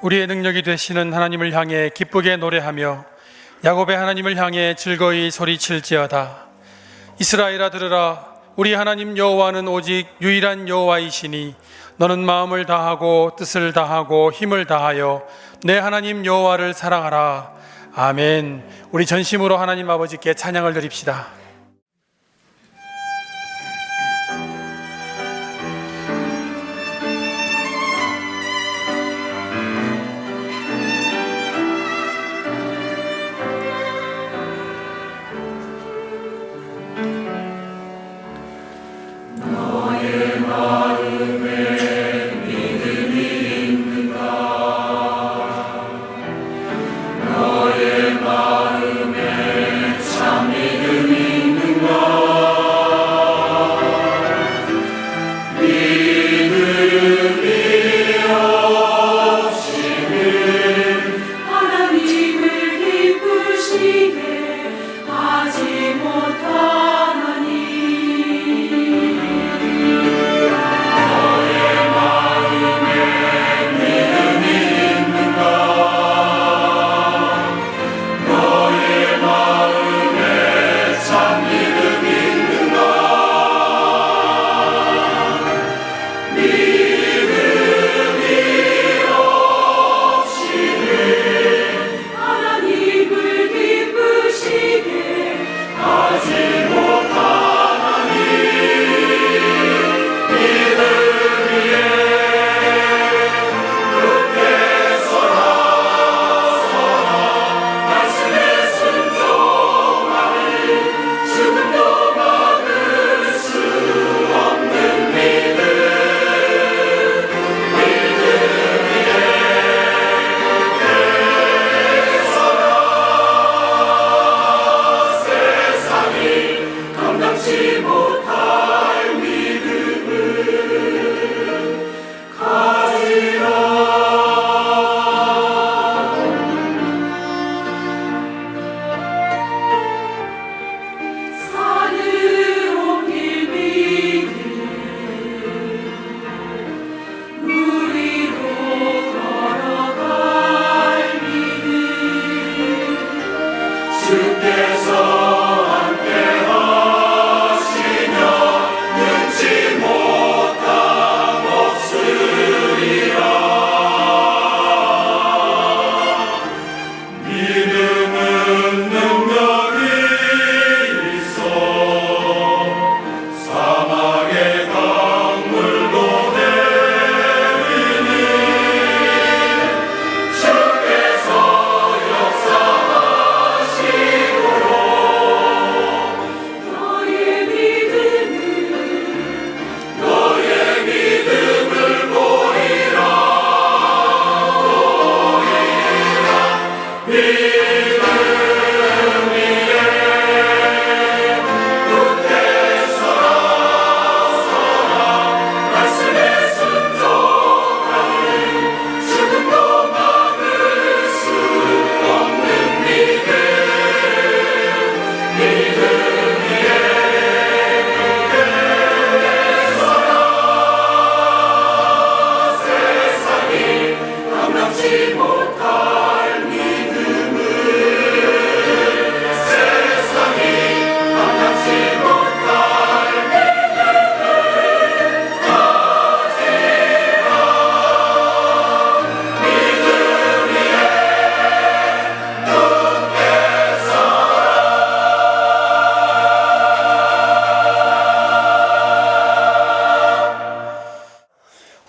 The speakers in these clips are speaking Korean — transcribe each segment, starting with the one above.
우리의 능력이 되시는 하나님을 향해 기쁘게 노래하며 야곱의 하나님을 향해 즐거이 소리칠지어다. 이스라엘아 들으라. 우리 하나님 여호와는 오직 유일한 여호와이시니 너는 마음을 다하고 뜻을 다하고 힘을 다하여 내 하나님 여호와를 사랑하라. 아멘. 우리 전심으로 하나님 아버지께 찬양을 드립시다.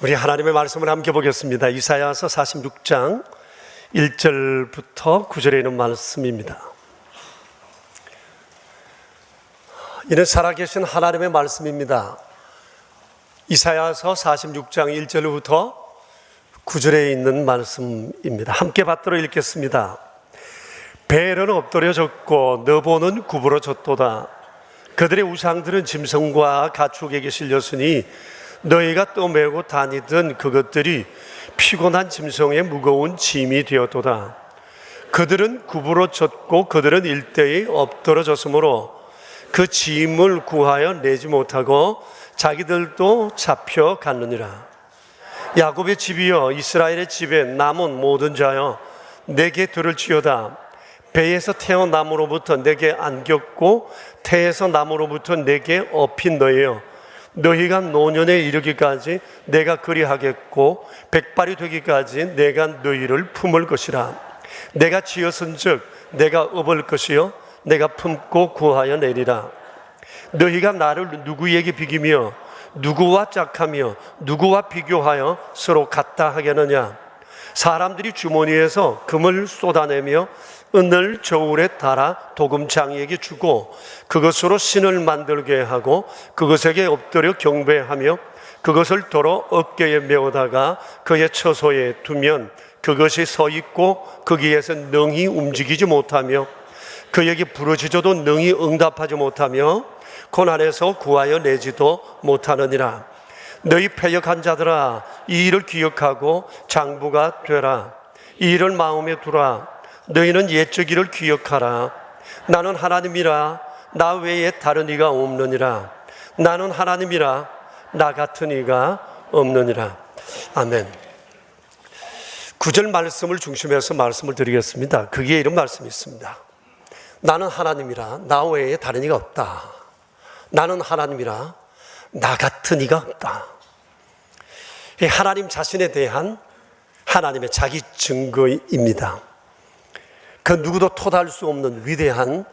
우리 하나님의 말씀을 함께 보겠습니다. 이사야서 46장 1절부터 9절에 있는 말씀입니다. 이는 살아계신 하나님의 말씀입니다. 이사야서 46장 1절부터 9절에 있는 말씀입니다. 함께 받들어 읽겠습니다. 벨은 엎드려졌고 너보는 구부러졌도다. 그들의 우상들은 짐승과 가축에게 실렸으니 너희가 떠매고 다니던 그것들이 피곤한 짐승의 무거운 짐이 되었도다. 그들은 구부러졌고 그들은 일대에 엎드러졌으므로 그 짐을 구하여 내지 못하고 자기들도 잡혀갔느니라. 야곱의 집이여 이스라엘의 집에 남은 모든 자여 내게 들을지어다. 배에서 태어남으로부터 내게 안겼고 태에서 남으로부터 내게 업힌 너희여, 너희가 노년에 이르기까지 내가 그리하겠고 백발이 되기까지 내가 너희를 품을 것이라. 내가 지었은즉 내가 업을 것이요 내가 품고 구하여 내리라. 너희가 나를 누구에게 비기며 누구와 짝하며 누구와 비교하여 서로 같다 하겠느냐. 사람들이 주머니에서 금을 쏟아내며 은을 저울에 달아 도금장이에게 주고 그것으로 신을 만들게 하고 그것에게 엎드려 경배하며 그것을 도로 어깨에 메어다가 그의 처소에 두면 그것이 서 있고 거기에서 능히 움직이지 못하며 그에게 부르짖어도 능히 응답하지 못하며 고난에서 구하여 내지도 못하느니라. 너희 패역한 자들아 이 일을 기억하고 장부가 되라. 이 일을 마음에 두라. 너희는 옛적 일을 기억하라. 나는 하나님이라 나 외에 다른 이가 없느니라. 나는 하나님이라 나 같은 이가 없느니라. 아멘. 9절 말씀을 중심해서 말씀을 드리겠습니다. 거기에 이런 말씀이 있습니다. 나는 하나님이라 나 외에 다른 이가 없다. 나는 하나님이라 나 같은 이가 없다. 하나님 자신에 대한 하나님의 자기 증거입니다. 그 누구도 토달할 수 없는 위대한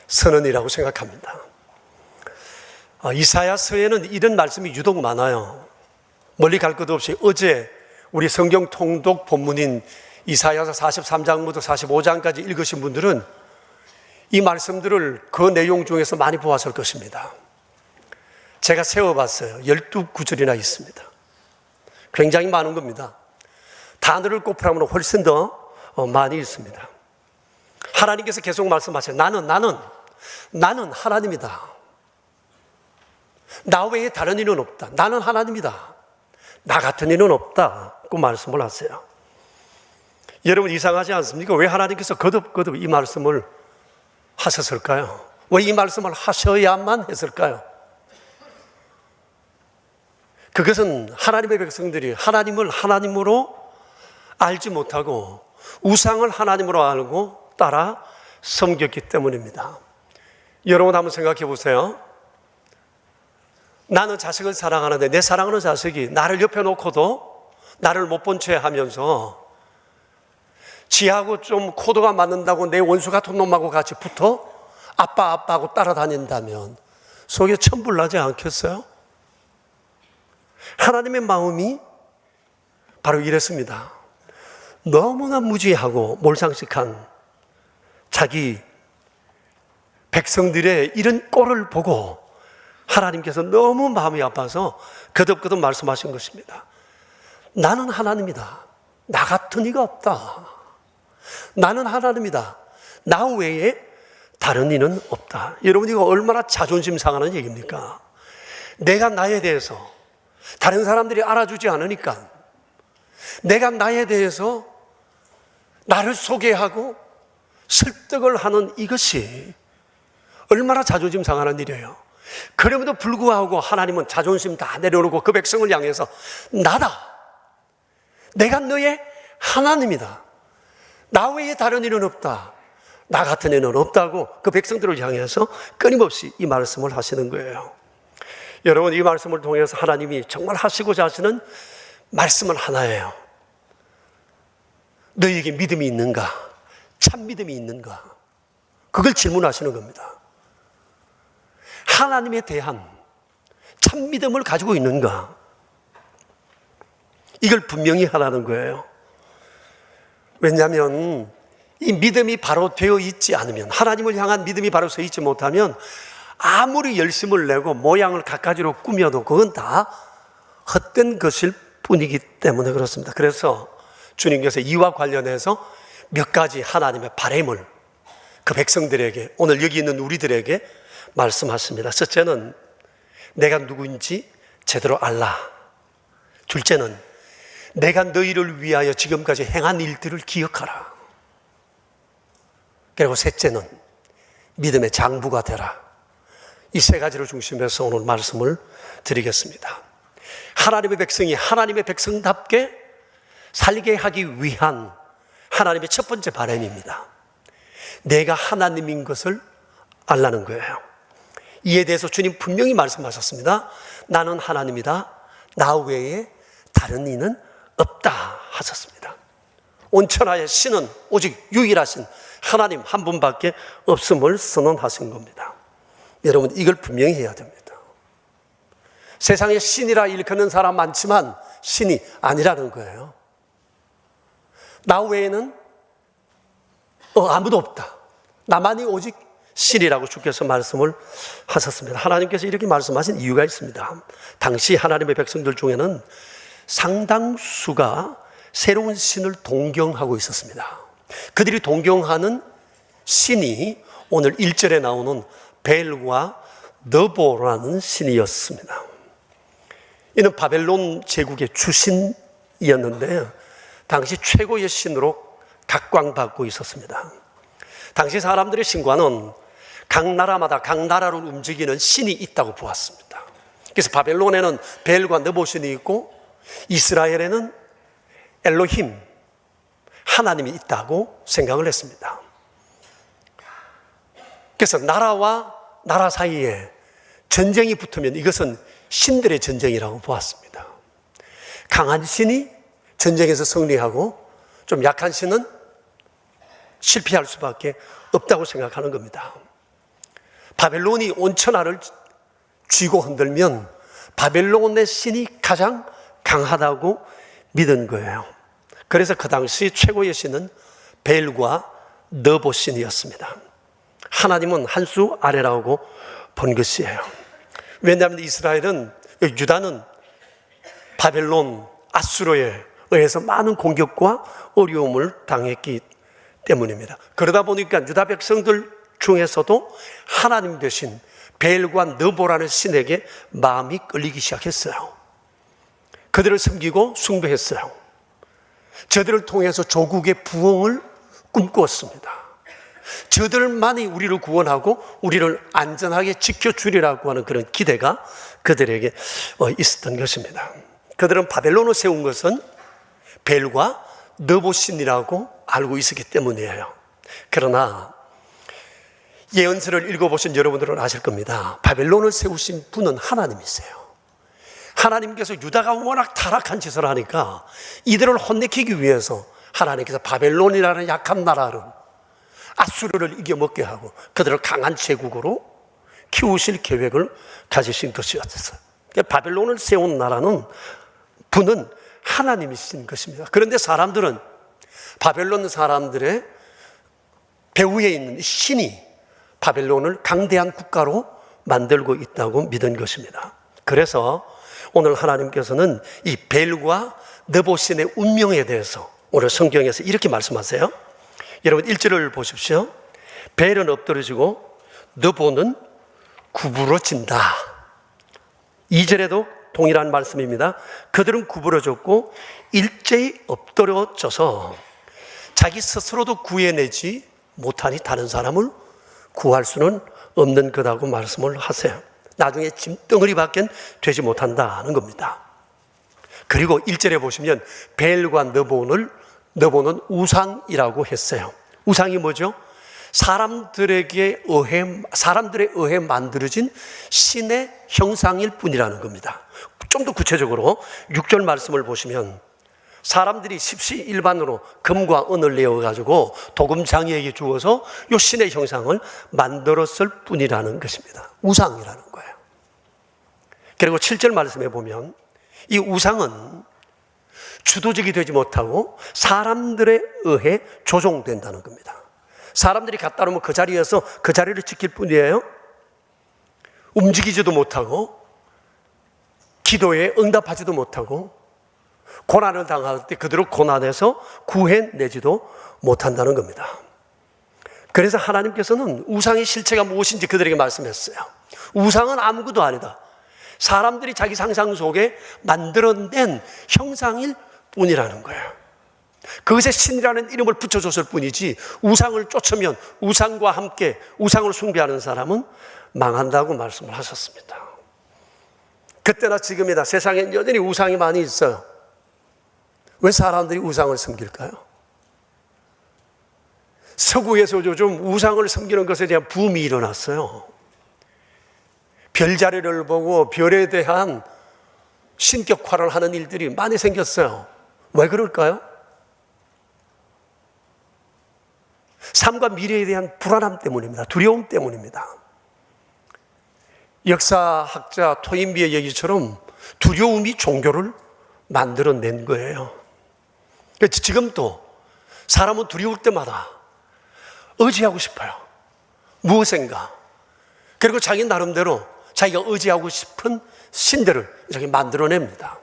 선언이라고 생각합니다. 이사야서에는 이런 말씀이 유독 많아요. 멀리 갈 것 없이 어제 우리 성경 통독 본문인 이사야서 43장부터 45장까지 읽으신 분들은 이 말씀들을 그 내용 중에서 많이 보았을 것입니다. 제가 세워봤어요. 12구절이나 있습니다. 굉장히 많은 겁니다. 단어를 꼽으라면 훨씬 더 많이 있습니다. 하나님께서 계속 말씀하세요. 나는 하나님이다. 나 외에 다른 이는 없다. 나는 하나님이다. 나 같은 이는 없다고 말씀을 하세요. 여러분 이상하지 않습니까? 왜 하나님께서 거듭거듭 이 말씀을 하셨을까요? 왜 이 말씀을 하셔야만 했을까요? 그것은 하나님의 백성들이 하나님을 하나님으로 알지 못하고 우상을 하나님으로 알고 따라 섬겼기 때문입니다. 여러분 한번 생각해 보세요. 나는 자식을 사랑하는데 내 사랑하는 자식이 나를 옆에 놓고도 나를 못 본 채 하면서 지하고 좀 코드가 맞는다고 내 원수 같은 놈하고 같이 붙어 아빠하고 따라다닌다면 속에 천불나지 않겠어요? 하나님의 마음이 바로 이랬습니다. 너무나 무지하고 몰상식한 자기 백성들의 이런 꼴을 보고 하나님께서 너무 마음이 아파서 거듭거듭 말씀하신 것입니다. 나는 하나님이다. 나 같은 이가 없다. 나는 하나님이다. 나 외에 다른 이는 없다. 여러분 이거 얼마나 자존심 상하는 얘기입니까? 내가 나에 대해서 다른 사람들이 알아주지 않으니까 내가 나에 대해서 나를 소개하고 설득을 하는 이것이 얼마나 자존심 상하는 일이에요. 그럼에도 불구하고 하나님은 자존심 다 내려놓고 그 백성을 향해서 나다. 내가 너의 하나님이다. 나 외에 다른 이는 없다. 나 같은 이는 없다고 그 백성들을 향해서 끊임없이 이 말씀을 하시는 거예요. 여러분 이 말씀을 통해서 하나님이 정말 하시고자 하시는 말씀은 하나예요. 너희에게 믿음이 있는가? 참 믿음이 있는가? 그걸 질문하시는 겁니다. 하나님에 대한 참 믿음을 가지고 있는가? 이걸 분명히 하라는 거예요. 왜냐하면 이 믿음이 바로 되어 있지 않으면, 하나님을 향한 믿음이 바로 서 있지 못하면 아무리 열심을 내고 모양을 갖가지로 꾸며도 그건 다 헛된 것일 뿐이기 때문에 그렇습니다. 그래서 주님께서 이와 관련해서 몇 가지 하나님의 바람을 그 백성들에게, 오늘 여기 있는 우리들에게 말씀하십니다. 첫째는 내가 누구인지 제대로 알라. 둘째는 내가 너희를 위하여 지금까지 행한 일들을 기억하라. 그리고 셋째는 믿음의 장부가 되라. 이 세 가지를 중심해서 오늘 말씀을 드리겠습니다. 하나님의 백성이 하나님의 백성답게 살게 하기 위한 하나님의 첫 번째 바람입니다. 내가 하나님인 것을 알라는 거예요. 이에 대해서 주님 분명히 말씀하셨습니다. 나는 하나님이다. 나 외에 다른 이는 없다 하셨습니다. 온 천하의 신은 오직 유일하신 하나님 한 분밖에 없음을 선언하신 겁니다. 여러분, 이걸 분명히 해야 됩니다. 세상에 신이라 일컫는 사람 많지만 신이 아니라는 거예요. 나 외에는 아무도 없다. 나만이 오직 신이라고 주께서 말씀을 하셨습니다. 하나님께서 이렇게 말씀하신 이유가 있습니다. 당시 하나님의 백성들 중에는 상당수가 새로운 신을 동경하고 있었습니다. 그들이 동경하는 신이 오늘 1절에 나오는 벨과 너보라는 신이었습니다. 이는 바벨론 제국의 주신이었는데 당시 최고의 신으로 각광받고 있었습니다. 당시 사람들의 신과는 각 나라마다 각 나라를 움직이는 신이 있다고 보았습니다. 그래서 바벨론에는 벨과 느보신이 있고 이스라엘에는 엘로힘, 하나님이 있다고 생각을 했습니다. 그래서 나라와 나라 사이에 전쟁이 붙으면 이것은 신들의 전쟁이라고 보았습니다. 강한 신이 전쟁에서 승리하고 좀 약한 신은 실패할 수밖에 없다고 생각하는 겁니다. 바벨론이 온 천하를 쥐고 흔들면 바벨론의 신이 가장 강하다고 믿은 거예요. 그래서 그 당시 최고의 신은 벨과 너보 신이었습니다. 하나님은 한 수 아래라고 본 것이에요. 왜냐하면 이스라엘은, 유다는 바벨론, 아수르에 의해서 많은 공격과 어려움을 당했기 때문입니다. 그러다 보니까 유다 백성들 중에서도 하나님 대신 벨과 너보라는 신에게 마음이 끌리기 시작했어요. 그들을 섬기고 숭배했어요. 저들을 통해서 조국의 부흥을 꿈꾸었습니다. 저들만이 우리를 구원하고 우리를 안전하게 지켜주리라고 하는 그런 기대가 그들에게 있었던 것입니다. 그들은 바벨론을 세운 것은 벨과 너보신이라고 알고 있었기 때문이에요. 그러나 예언서를 읽어보신 여러분들은 아실 겁니다. 바벨론을 세우신 분은 하나님이세요. 하나님께서 유다가 워낙 타락한 짓을 하니까 이들을 혼내키기 위해서 하나님께서 바벨론이라는 약한 나라를, 아수르를 이겨먹게 하고 그들을 강한 제국으로 키우실 계획을 가지신 것이었어요. 바벨론을 세운 나라는 분은 하나님이신 것입니다. 그런데 사람들은 바벨론 사람들의 배후에 있는 신이 바벨론을 강대한 국가로 만들고 있다고 믿은 것입니다. 그래서 오늘 하나님께서는 이 벨과 느보신의 운명에 대해서 오늘 성경에서 이렇게 말씀하세요. 여러분 1절을 보십시오. 벨은 엎드러지고 느보는 구부러진다. 2절에도 동일한 말씀입니다. 그들은 구부러졌고 일제히 엎드려져서 자기 스스로도 구해내지 못하니 다른 사람을 구할 수는 없는 거라고 말씀을 하세요. 나중에 짐덩어리밖에 되지 못한다는 겁니다. 그리고 1절에 보시면 벨과 느보는 우상이라고 했어요. 우상이 뭐죠? 사람들에 의해 만들어진 신의 형상일 뿐이라는 겁니다. 좀 더 구체적으로 6절 말씀을 보시면 사람들이 십시일반으로 금과 은을 내어가지고 도금장이에게 주어서 이 신의 형상을 만들었을 뿐이라는 것입니다. 우상이라는 거예요. 그리고 7절 말씀에 보면 이 우상은 주도적이 되지 못하고 사람들에 의해 조종된다는 겁니다. 사람들이 갖다 놓으면 그 자리에서 그 자리를 지킬 뿐이에요. 움직이지도 못하고 기도에 응답하지도 못하고 고난을 당할 때 그들을 고난에서 구해내지도 못한다는 겁니다. 그래서 하나님께서는 우상의 실체가 무엇인지 그들에게 말씀했어요. 우상은 아무것도 아니다. 사람들이 자기 상상 속에 만들어낸 형상일 뿐이라는 거예요. 그것에 신이라는 이름을 붙여줬을 뿐이지 우상을 쫓으면 우상과 함께 우상을 숭배하는 사람은 망한다고 말씀을 하셨습니다. 그때나 지금이나 세상엔 여전히 우상이 많이 있어요. 왜 사람들이 우상을 섬길까요? 서구에서 요즘 우상을 섬기는 것에 대한 붐이 일어났어요. 별자리를 보고 별에 대한 신격화를 하는 일들이 많이 생겼어요. 왜 그럴까요? 삶과 미래에 대한 불안함 때문입니다. 두려움 때문입니다. 역사학자 토인비의 얘기처럼 두려움이 종교를 만들어낸 거예요. 그래서 지금도 사람은 두려울 때마다 의지하고 싶어요. 무엇인가. 그리고 자기 나름대로 자기가 의지하고 싶은 신들을 이렇게 만들어냅니다.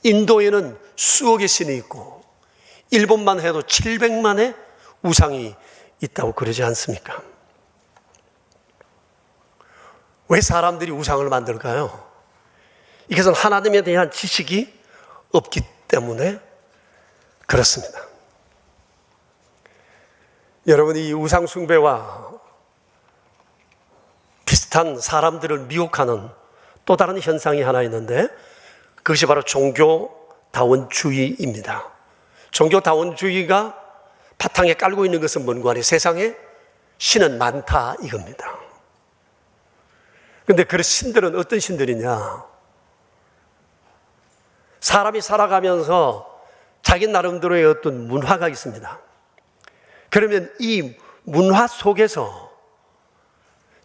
인도에는 수억의 신이 있고 일본만 해도 700만의 우상이 있다고 그러지 않습니까? 왜 사람들이 우상을 만들까요? 이것은 하나님에 대한 지식이 없기 때문에 그렇습니다. 여러분, 이 우상 숭배와 비슷한 사람들을 미혹하는 또 다른 현상이 하나 있는데 그것이 바로 종교다원주의입니다. 종교다원주의가 바탕에 깔고 있는 것은 뭔가 하니 세상에 신은 많다 이겁니다. 그런데 그 신들은 어떤 신들이냐? 사람이 살아가면서 자기 나름대로의 어떤 문화가 있습니다. 그러면 이 문화 속에서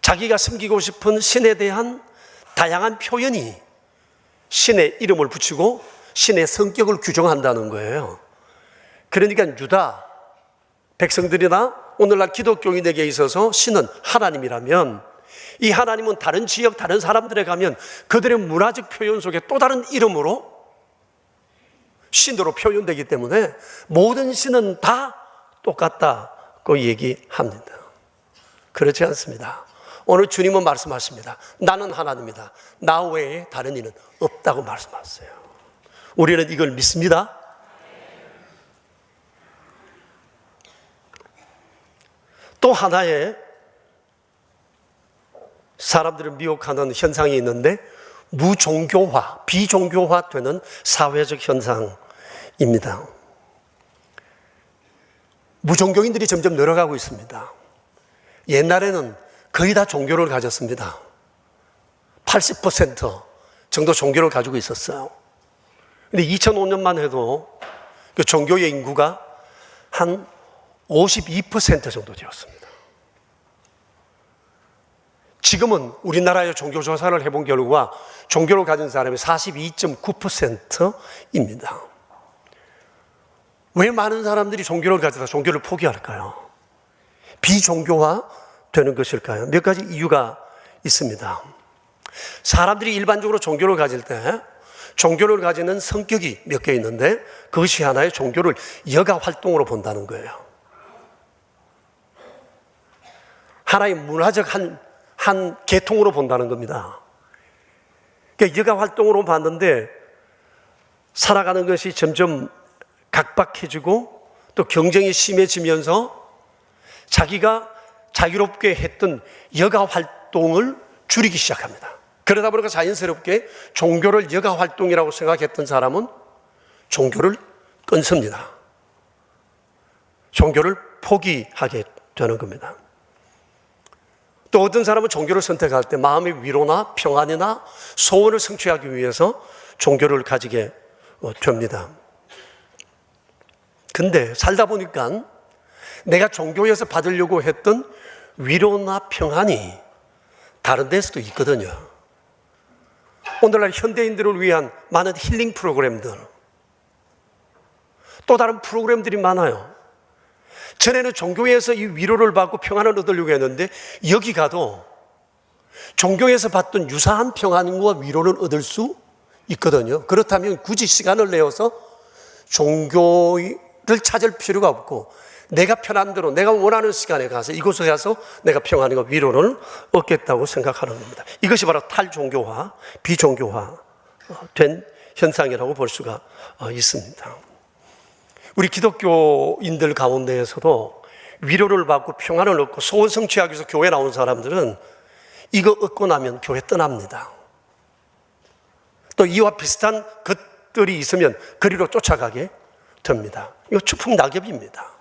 자기가 섬기고 싶은 신에 대한 다양한 표현이 신의 이름을 붙이고 신의 성격을 규정한다는 거예요. 그러니까 유다 백성들이나 오늘날 기독교인에게 있어서 신은 하나님이라면 이 하나님은 다른 지역, 다른 사람들에 가면 그들의 문화적 표현 속에 또 다른 이름으로 신으로 표현되기 때문에 모든 신은 다 똑같다고 얘기합니다. 그렇지 않습니다. 오늘 주님은 말씀하십니다. 나는 하나님이다. 나 외에 다른 이는 없다고 말씀하셨어요. 우리는 이걸 믿습니다. 또 하나의 사람들을 미혹하는 현상이 있는데 무종교화, 비종교화되는 사회적 현상입니다. 무종교인들이 점점 늘어가고 있습니다. 옛날에는 거의 다 종교를 가졌습니다. 80% 정도 종교를 가지고 있었어요. 근데 2005년만 해도 그 종교의 인구가 한 52% 정도 되었습니다. 지금은 우리나라의 종교조사를 해본 결과 종교를 가진 사람이 42.9%입니다. 왜 많은 사람들이 종교를 가지다 종교를 포기할까요? 비종교화 되는 것일까요? 몇 가지 이유가 있습니다. 사람들이 일반적으로 종교를 가질 때 종교를 가지는 성격이 몇 개 있는데 그것이 하나의 종교를 여가 활동으로 본다는 거예요. 하나의 문화적 한 계통으로 본다는 겁니다. 그러니까 여가 활동으로 봤는데 살아가는 것이 점점 각박해지고 또 경쟁이 심해지면서 자기가 자유롭게 했던 여가 활동을 줄이기 시작합니다. 그러다 보니까 자연스럽게 종교를 여가 활동이라고 생각했던 사람은 종교를 끊습니다. 종교를 포기하게 되는 겁니다. 또 어떤 사람은 종교를 선택할 때 마음의 위로나 평안이나 소원을 성취하기 위해서 종교를 가지게 됩니다. 근데 살다 보니까 내가 종교에서 받으려고 했던 위로나 평안이 다른 데서도 있거든요. 오늘날 현대인들을 위한 많은 힐링 프로그램들, 또 다른 프로그램들이 많아요. 전에는 종교에서 이 위로를 받고 평안을 얻으려고 했는데 여기 가도 종교에서 받던 유사한 평안과 위로를 얻을 수 있거든요. 그렇다면 굳이 시간을 내어서 종교를 찾을 필요가 없고 내가 편한 대로 내가 원하는 시간에 가서 이곳에 가서 내가 평안과 위로를 얻겠다고 생각하는 겁니다. 이것이 바로 탈종교화, 비종교화 된 현상이라고 볼 수가 있습니다. 우리 기독교인들 가운데에서도 위로를 받고 평안을 얻고 소원 성취하기 위해서 교회 나온 사람들은 이거 얻고 나면 교회 떠납니다. 또 이와 비슷한 것들이 있으면 그리로 쫓아가게 됩니다. 이거 추풍낙엽입니다.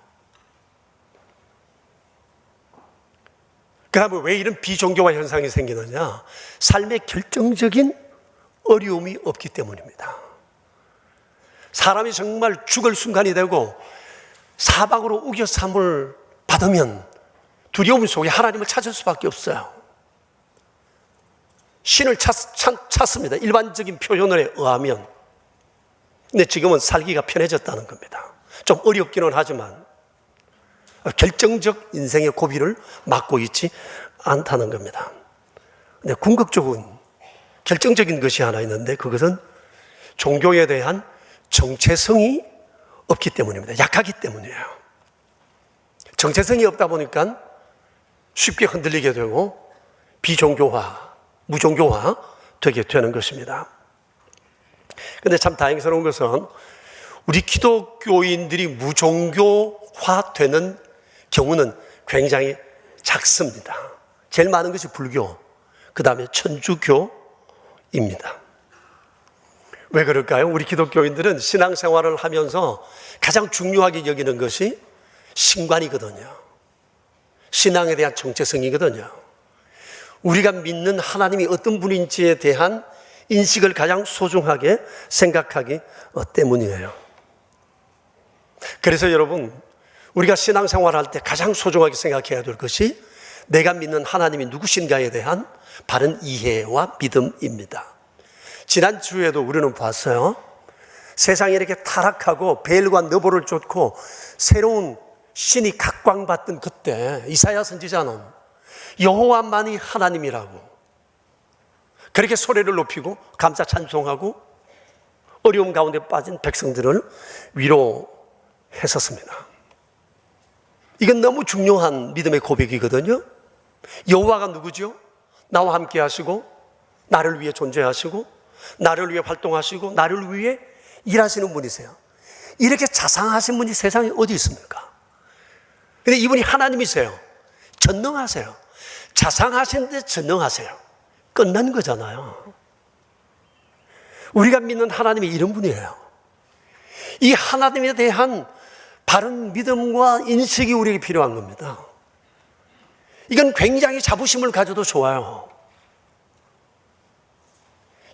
그 다음에 왜 이런 비종교화 현상이 생기느냐? 삶의 결정적인 어려움이 없기 때문입니다. 사람이 정말 죽을 순간이 되고 사방으로 우겨삼을 받으면 두려움 속에 하나님을 찾을 수밖에 없어요. 신을 찾습니다. 일반적인 표현에 의하면. 근데 지금은 살기가 편해졌다는 겁니다. 좀 어렵기는 하지만 결정적 인생의 고비를 맞고 있지 않다는 겁니다. 근데 궁극적인 결정적인 것이 하나 있는데 그것은 종교에 대한 정체성이 없기 때문입니다. 약하기 때문이에요. 정체성이 없다 보니까 쉽게 흔들리게 되고 비종교화, 무종교화 되게 되는 것입니다. 그런데 참 다행스러운 것은 우리 기독교인들이 무종교화 되는 경우는 굉장히 작습니다. 제일 많은 것이 불교, 그 다음에 천주교입니다. 왜 그럴까요? 우리 기독교인들은 신앙생활을 하면서 가장 중요하게 여기는 것이 신관이거든요. 신앙에 대한 정체성이거든요. 우리가 믿는 하나님이 어떤 분인지에 대한 인식을 가장 소중하게 생각하기 때문이에요. 그래서 여러분, 우리가 신앙생활할 때 가장 소중하게 생각해야 될 것이 내가 믿는 하나님이 누구신가에 대한 바른 이해와 믿음입니다. 지난주에도 우리는 봤어요. 세상이 이렇게 타락하고 베엘과 느보를 쫓고 새로운 신이 각광받던 그때 이사야 선지자는 여호와만이 하나님이라고 그렇게 소리를 높이고 감사 찬송하고 어려움 가운데 빠진 백성들을 위로했었습니다. 이건 너무 중요한 믿음의 고백이거든요. 여호와가 누구죠? 나와 함께 하시고 나를 위해 존재하시고 나를 위해 활동하시고 나를 위해 일하시는 분이세요. 이렇게 자상하신 분이 세상에 어디 있습니까? 근데 이분이 하나님이세요. 전능하세요. 자상하신데 전능하세요. 끝난 거잖아요. 우리가 믿는 하나님이 이런 분이에요. 이 하나님에 대한 바른 믿음과 인식이 우리에게 필요한 겁니다. 이건 굉장히 자부심을 가져도 좋아요.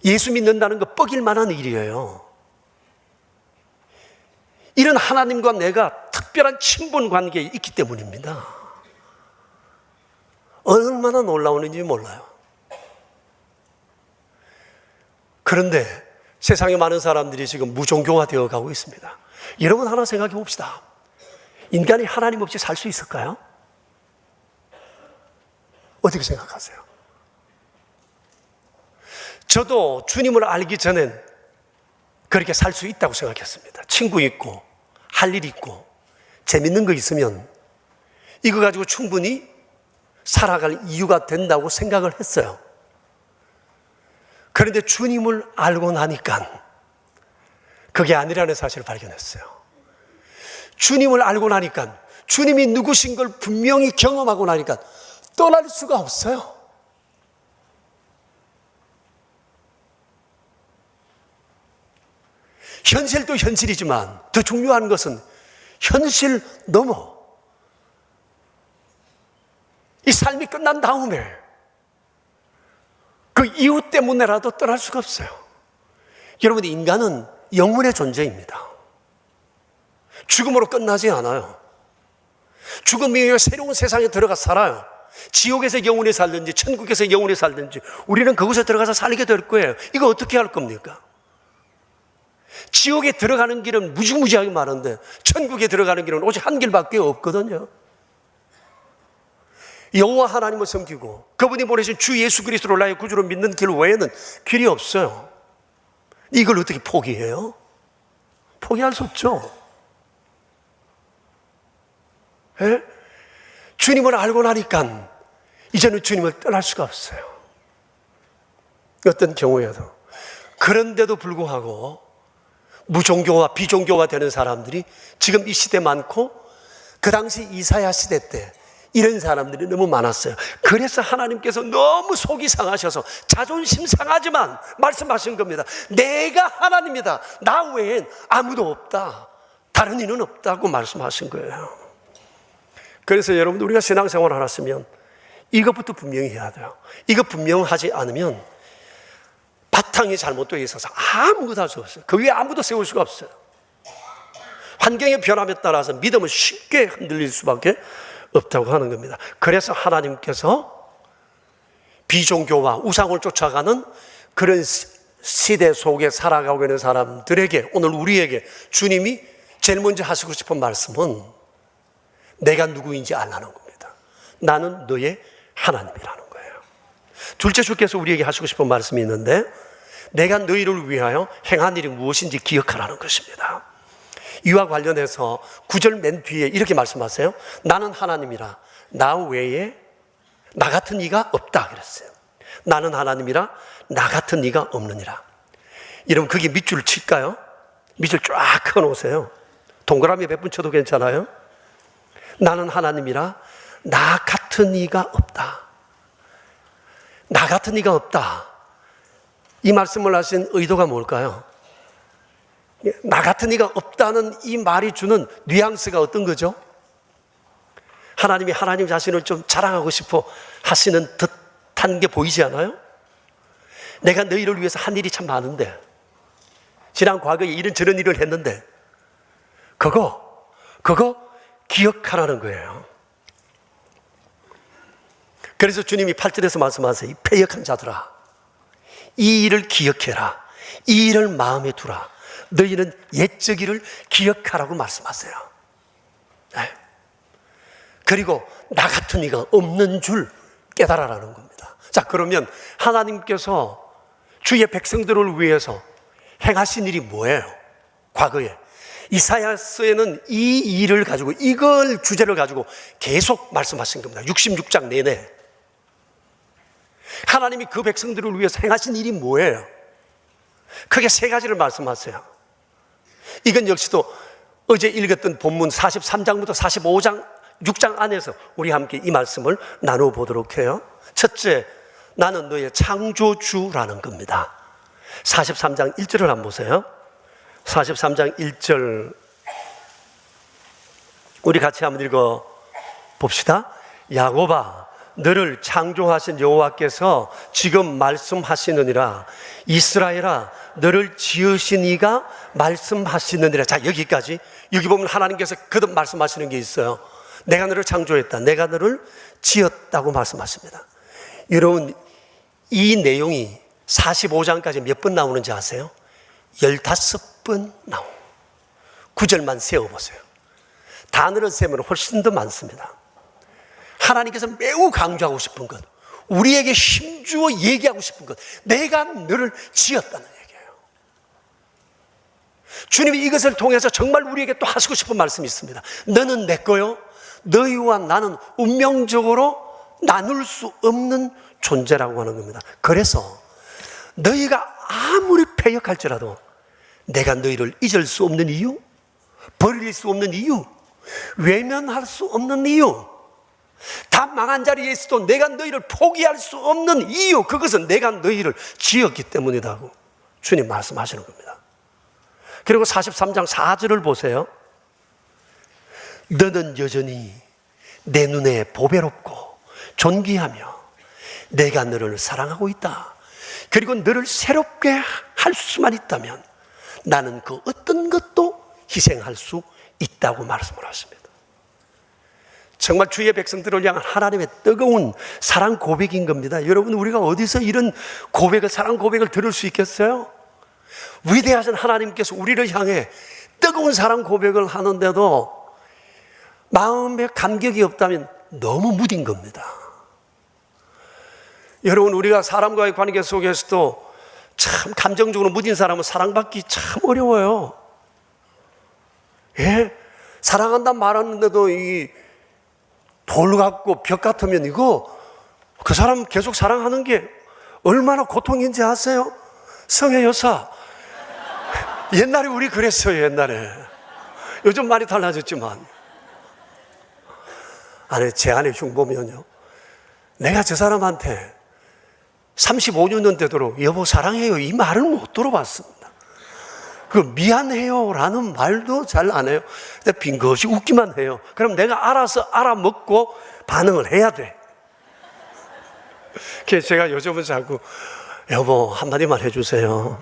예수 믿는다는 거 뻑일 만한 일이에요. 이런 하나님과 내가 특별한 친분 관계에 있기 때문입니다. 얼마나 놀라우는지 몰라요. 그런데 세상에 많은 사람들이 지금 무종교화 되어 가고 있습니다. 여러분 하나 생각해 봅시다. 인간이 하나님 없이 살 수 있을까요? 어떻게 생각하세요? 저도 주님을 알기 전엔 그렇게 살 수 있다고 생각했습니다. 친구 있고 할 일 있고 재밌는 거 있으면 이거 가지고 충분히 살아갈 이유가 된다고 생각을 했어요. 그런데 주님을 알고 나니까 그게 아니라는 사실을 발견했어요. 주님을 알고 나니까 주님이 누구신 걸 분명히 경험하고 나니까 떠날 수가 없어요. 현실도 현실이지만 더 중요한 것은 현실 넘어 이 삶이 끝난 다음에 그 이유 때문에라도 떠날 수가 없어요. 여러분, 인간은 영혼의 존재입니다. 죽음으로 끝나지 않아요. 죽음 이후에 새로운 세상에 들어가 살아요. 지옥에서 영원히 살든지 천국에서 영원히 살든지 우리는 그곳에 들어가서 살게 될 거예요. 이거 어떻게 할 겁니까? 지옥에 들어가는 길은 무지무지하게 많은데 천국에 들어가는 길은 오직 한 길밖에 없거든요. 여호와 하나님을 섬기고 그분이 보내신 주 예수 그리스도를 나의 구주로 믿는 길 외에는 길이 없어요. 이걸 어떻게 포기해요? 포기할 수 없죠. 예? 주님을 알고 나니까 이제는 주님을 떠날 수가 없어요. 어떤 경우에도. 그런데도 불구하고 무종교와 비종교화 되는 사람들이 지금 이 시대 많고 그 당시 이사야 시대 때 이런 사람들이 너무 많았어요. 그래서 하나님께서 너무 속이 상하셔서 자존심 상하지만 말씀하신 겁니다. 내가 하나님이다. 나 외엔 아무도 없다. 다른 이는 없다고 말씀하신 거예요. 그래서 여러분, 우리가 신앙생활을 하셨으면 이것부터 분명히 해야 돼요. 이거 분명하지 않으면 바탕이 잘못되어 있어서 아무것도 할 수 없어요. 그 위에 아무도 세울 수가 없어요. 환경의 변함에 따라서 믿음은 쉽게 흔들릴 수밖에 없다고 하는 겁니다. 그래서 하나님께서 비종교와 우상을 쫓아가는 그런 시대 속에 살아가고 있는 사람들에게, 오늘 우리에게 주님이 제일 먼저 하시고 싶은 말씀은 내가 누구인지 알라는 겁니다. 나는 너의 하나님이라는 거예요. 둘째, 주께서 우리에게 하시고 싶은 말씀이 있는데, 내가 너희를 위하여 행한 일이 무엇인지 기억하라는 것입니다. 이와 관련해서 9절 맨 뒤에 이렇게 말씀하세요. 나는 하나님이라 나 외에 나 같은 이가 없다 그랬어요. 나는 하나님이라 나 같은 이가 없느니라. 여러분, 그게 밑줄 칠까요? 밑줄 쫙 그어놓으세요. 동그라미 몇 분 쳐도 괜찮아요. 나는 하나님이라 나 같은 이가 없다. 나 같은 이가 없다. 이 말씀을 하신 의도가 뭘까요? 나 같은 이가 없다는 이 말이 주는 뉘앙스가 어떤 거죠? 하나님이 하나님 자신을 좀 자랑하고 싶어 하시는 듯한 게 보이지 않아요? 내가 너희를 위해서 한 일이 참 많은데, 지난 과거에 이런 저런 일을 했는데 그거 기억하라는 거예요. 그래서 주님이 8절에서 말씀하세요. 이 패역한 자들아, 이 일을 기억해라. 이 일을 마음에 두라. 너희는 옛적 일을 기억하라고 말씀하세요. 네. 그리고 나 같은 이가 없는 줄 깨달아라는 겁니다. 자, 그러면 하나님께서 주의 백성들을 위해서 행하신 일이 뭐예요? 과거에 이사야서에는 이 일을 가지고, 이걸 주제를 가지고 계속 말씀하신 겁니다. 66장 내내 하나님이 그 백성들을 위해서 행하신 일이 뭐예요? 크게 세 가지를 말씀하세요. 이건 역시도 어제 읽었던 본문 43장부터 45장 6장 안에서 우리 함께 이 말씀을 나누어 보도록 해요. 첫째, 나는 너의 창조주라는 겁니다. 43장 1절을 한번 보세요. 43장 1절 우리 같이 한번 읽어 봅시다. 야곱아, 너를 창조하신 여호와께서 지금 말씀하시느니라. 이스라엘아, 너를 지으신 이가 말씀하시느니라. 자, 여기까지. 여기 보면 하나님께서 거듭 말씀하시는 게 있어요. 내가 너를 창조했다. 내가 너를 지었다고 말씀하십니다. 여러분, 이 내용이 45장까지 몇 번 나오는지 아세요? 15번 나옵니다. 9절만 세어보세요. 단어를 세면 훨씬 더 많습니다. 하나님께서 매우 강조하고 싶은 것, 우리에게 힘주어 얘기하고 싶은 것, 내가 너를 지었다는 얘기예요. 주님이 이것을 통해서 정말 우리에게 또 하시고 싶은 말씀이 있습니다. 너는 내 거요, 너희와 나는 운명적으로 나눌 수 없는 존재라고 하는 겁니다. 그래서 너희가 아무리 패역할지라도 내가 너희를 잊을 수 없는 이유, 버릴 수 없는 이유, 외면할 수 없는 이유, 다 망한 자리에 있어도 내가 너희를 포기할 수 없는 이유, 그것은 내가 너희를 지었기 때문이라고 주님 말씀하시는 겁니다. 그리고 43장 4절을 보세요. 너는 여전히 내 눈에 보배롭고 존귀하며 내가 너를 사랑하고 있다. 그리고 너를 새롭게 할 수만 있다면 나는 그 어떤 것도 희생할 수 있다고 말씀을 하십니다. 정말 주의 백성들을 향한 하나님의 뜨거운 사랑 고백인 겁니다. 여러분, 우리가 어디서 이런 고백을, 사랑 고백을 들을 수 있겠어요? 위대하신 하나님께서 우리를 향해 뜨거운 사랑 고백을 하는데도 마음에 감격이 없다면 너무 무딘 겁니다. 여러분, 우리가 사람과의 관계 속에서도 참 감정적으로 무딘 사람은 사랑받기 참 어려워요. 예? 사랑한다 말하는데도 이 돌 같고 벽 같으면 이거 그 사람 계속 사랑하는 게 얼마나 고통인지 아세요? 성혜 여사, 옛날에 우리 그랬어요. 옛날에. 요즘 많이 달라졌지만 제 아내 흉보면요, 내가 저 사람한테 35년 되도록 여보 사랑해요 이 말을 못 들어봤습니다. 그 미안해요 라는 말도 잘 안 해요. 근데 빙긋이 웃기만 해요. 그럼 내가 알아서 알아먹고 반응을 해야 돼. 그래서 제가 요즘은 자꾸 여보 한마디만 해주세요.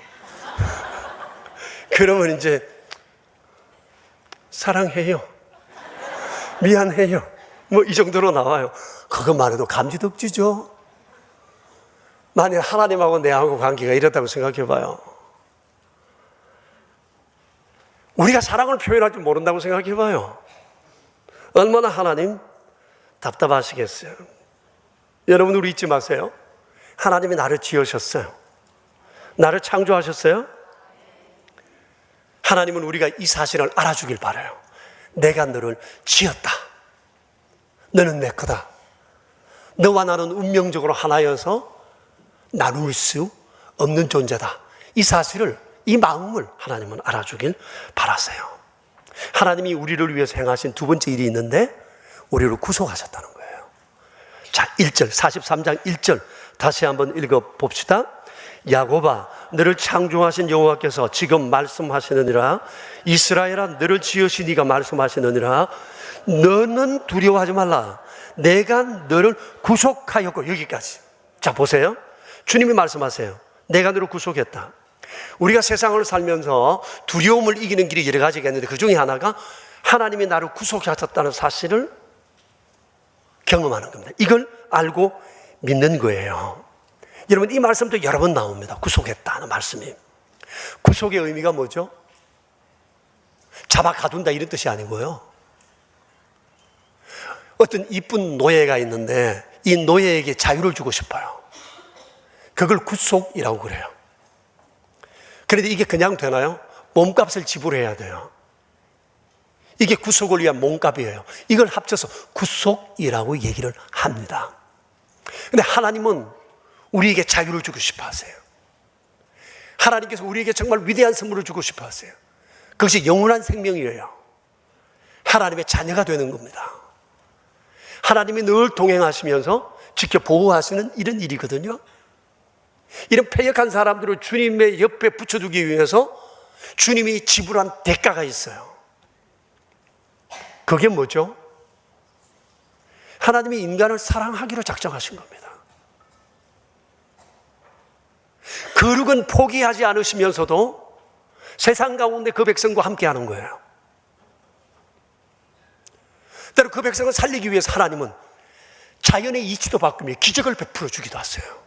그러면 이제 사랑해요, 미안해요, 뭐 이 정도로 나와요. 그것만 해도 감지덕지죠. 만약 하나님하고 내하고 관계가 이렇다고 생각해 봐요. 우리가 사랑을 표현할 줄 모른다고 생각해 봐요. 얼마나 하나님 답답하시겠어요. 여러분, 우리 잊지 마세요. 하나님이 나를 지으셨어요. 나를 창조하셨어요. 하나님은 우리가 이 사실을 알아주길 바라요. 내가 너를 지었다. 너는 내 거다. 너와 나는 운명적으로 하나여서 나눌 수 없는 존재다. 이 사실을, 이 마음을 하나님은 알아주길 바라세요. 하나님이 우리를 위해서 행하신 두 번째 일이 있는데 우리를 구속하셨다는 거예요. 자, 1절, 43장 1절 다시 한번 읽어봅시다. 야곱아, 너를 창조하신 여호와께서 지금 말씀하시느니라. 이스라엘아, 너를 지으신 이가 말씀하시느니라. 너는 두려워하지 말라. 내가 너를 구속하였고. 여기까지. 자, 보세요. 주님이 말씀하세요. 내가 너를 구속했다. 우리가 세상을 살면서 두려움을 이기는 길이 여러 가지가 있는데 그 중에 하나가 하나님이 나를 구속하셨다는 사실을 경험하는 겁니다. 이걸 알고 믿는 거예요. 여러분, 이 말씀도 여러 번 나옵니다. 구속했다는 말씀이. 구속의 의미가 뭐죠? 잡아 가둔다 이런 뜻이 아니고요. 어떤 이쁜 노예가 있는데 이 노예에게 자유를 주고 싶어요. 그걸 구속이라고 그래요. 그런데 이게 그냥 되나요? 몸값을 지불해야 돼요. 이게 구속을 위한 몸값이에요. 이걸 합쳐서 구속이라고 얘기를 합니다. 그런데 하나님은 우리에게 자유를 주고 싶어 하세요. 하나님께서 우리에게 정말 위대한 선물을 주고 싶어 하세요. 그것이 영원한 생명이에요. 하나님의 자녀가 되는 겁니다. 하나님이 늘 동행하시면서 지켜 보호하시는 이런 일이거든요. 이런 패역한 사람들을 주님의 옆에 붙여두기 위해서 주님이 지불한 대가가 있어요. 그게 뭐죠? 하나님이 인간을 사랑하기로 작정하신 겁니다. 거룩은 포기하지 않으시면서도 세상 가운데 그 백성과 함께 하는 거예요. 때로 그 백성을 살리기 위해서 하나님은 자연의 이치도 바꾸며 기적을 베풀어 주기도 하세요.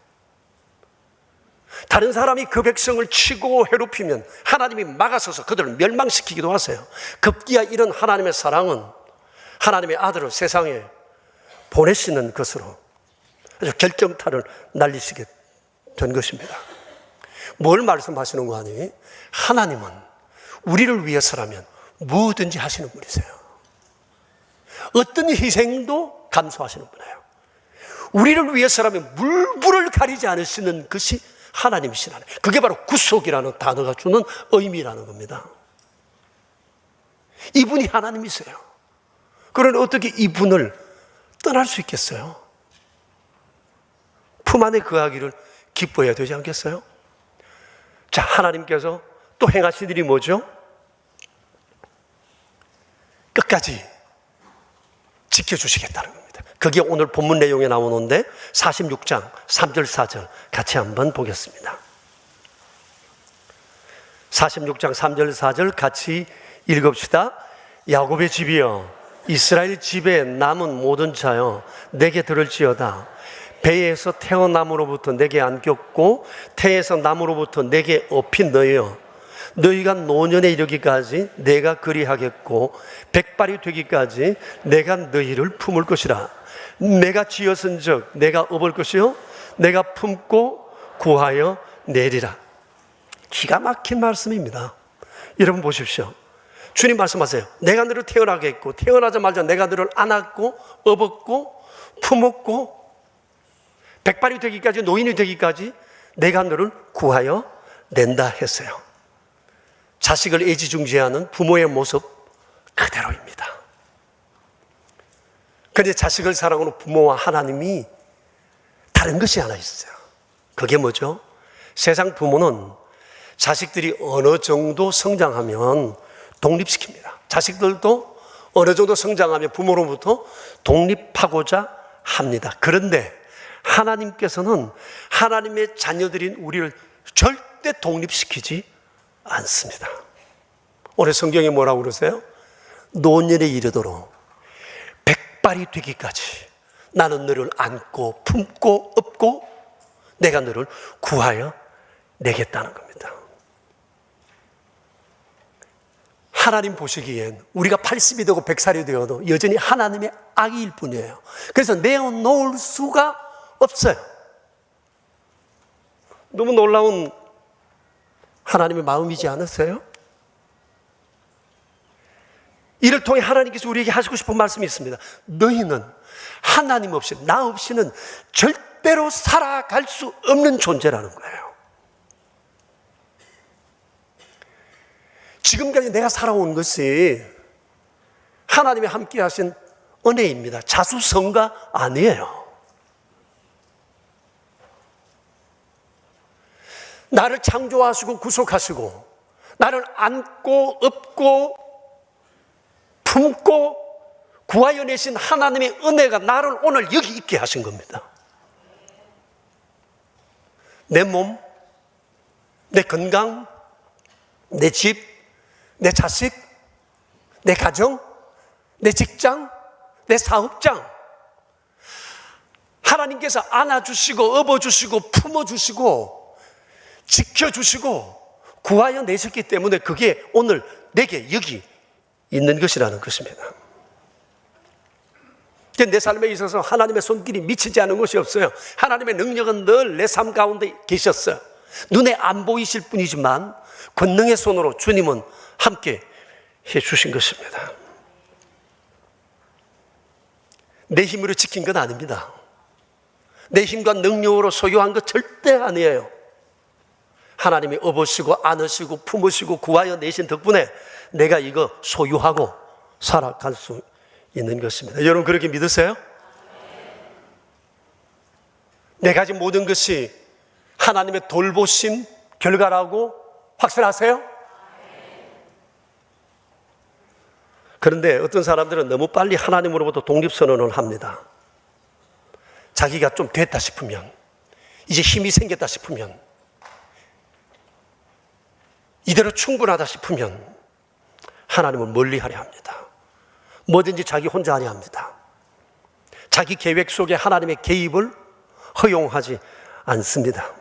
다른 사람이 그 백성을 치고 괴롭히면 하나님이 막아서서 그들을 멸망시키기도 하세요. 급기야 이런 하나님의 사랑은 하나님의 아들을 세상에 보내시는 것으로 아주 결정타를 날리시게 된 것입니다. 뭘 말씀하시는 거 아니? 하나님은 우리를 위해서라면 뭐든지 하시는 분이세요. 어떤 희생도 감수하시는 분이에요. 우리를 위해서라면 물불을 가리지 않으시는 것이 하나님이시라는, 그게 바로 구속이라는 단어가 주는 의미라는 겁니다. 이분이 하나님이세요. 그러니 어떻게 이분을 떠날 수 있겠어요? 품 안에 거하기를 기뻐해야 되지 않겠어요? 자, 하나님께서 또 행하신 일이 뭐죠? 끝까지 지켜주시겠다는 겁니다. 그게 오늘 본문 내용에 나오는데 46장 3절 4절 같이 한번 보겠습니다. 46장 3절 4절 같이 읽읍시다. 야곱의 집이여, 이스라엘 집에 남은 모든 자여, 내게 들을지어다. 배에서 태어남으로부터 내게 안겼고 태에서 남으로부터 내게 업힌 너희여, 너희가 노년에 이르기까지 내가 그리하겠고 백발이 되기까지 내가 너희를 품을 것이라. 내가 지었은즉 내가 업을 것이요 내가 품고 구하여 내리라. 기가 막힌 말씀입니다. 여러분 보십시오. 주님 말씀하세요. 내가 너를 태어나게 했고 태어나자마자 내가 너를 안았고 업었고 품었고 백발이 되기까지, 노인이 되기까지 내가 너를 구하여 낸다 했어요. 자식을 애지중지하는 부모의 모습 그대로입니다. 그런데 자식을 사랑하는 부모와 하나님이 다른 것이 하나 있어요. 그게 뭐죠? 세상 부모는 자식들이 어느 정도 성장하면 독립시킵니다. 자식들도 어느 정도 성장하면 부모로부터 독립하고자 합니다. 그런데 하나님께서는 하나님의 자녀들인 우리를 절대 독립시키지 않습니다. 오늘 성경에 뭐라고 그러세요? 노년에 이르도록 백발이 되기까지 나는 너를 안고 품고 업고 내가 너를 구하여 내겠다는 겁니다. 하나님 보시기엔 우리가 80이 되고 100살이 되어도 여전히 하나님의 아기일 뿐이에요. 그래서 내어놓을 수가 없어요. 너무 놀라운 하나님의 마음이지 않으세요? 이를 통해 하나님께서 우리에게 하시고 싶은 말씀이 있습니다. 너희는 하나님 없이, 나 없이는 절대로 살아갈 수 없는 존재라는 거예요. 지금까지 내가 살아온 것이 하나님이 함께 하신 은혜입니다. 자수성가 아니에요. 나를 창조하시고 구속하시고 나를 안고 업고 품고 구하여 내신 하나님의 은혜가 나를 오늘 여기 있게 하신 겁니다. 내 몸, 내 건강, 내 집, 내 자식, 내 가정, 내 직장, 내 사업장, 하나님께서 안아주시고 업어주시고 품어주시고 지켜주시고 구하여 내셨기 때문에 그게 오늘 내게 여기 있는 것이라는 것입니다. 내 삶에 있어서 하나님의 손길이 미치지 않은 것이 없어요. 하나님의 능력은 늘 내 삶 가운데 계셨어요. 눈에 안 보이실 뿐이지만 권능의 손으로 주님은 함께 해주신 것입니다. 내 힘으로 지킨 건 아닙니다. 내 힘과 능력으로 소유한 것 절대 아니에요. 하나님이 업으시고 안으시고 품으시고 구하여 내신 덕분에 내가 이거 소유하고 살아갈 수 있는 것입니다. 여러분 그렇게 믿으세요? 내 가진 모든 것이 하나님의 돌보심 결과라고 확신하세요? 그런데 어떤 사람들은 너무 빨리 하나님으로부터 독립선언을 합니다. 자기가 좀 됐다 싶으면, 이제 힘이 생겼다 싶으면, 이대로 충분하다 싶으면 하나님을 멀리하려 합니다. 뭐든지 자기 혼자 하려 합니다. 자기 계획 속에 하나님의 개입을 허용하지 않습니다.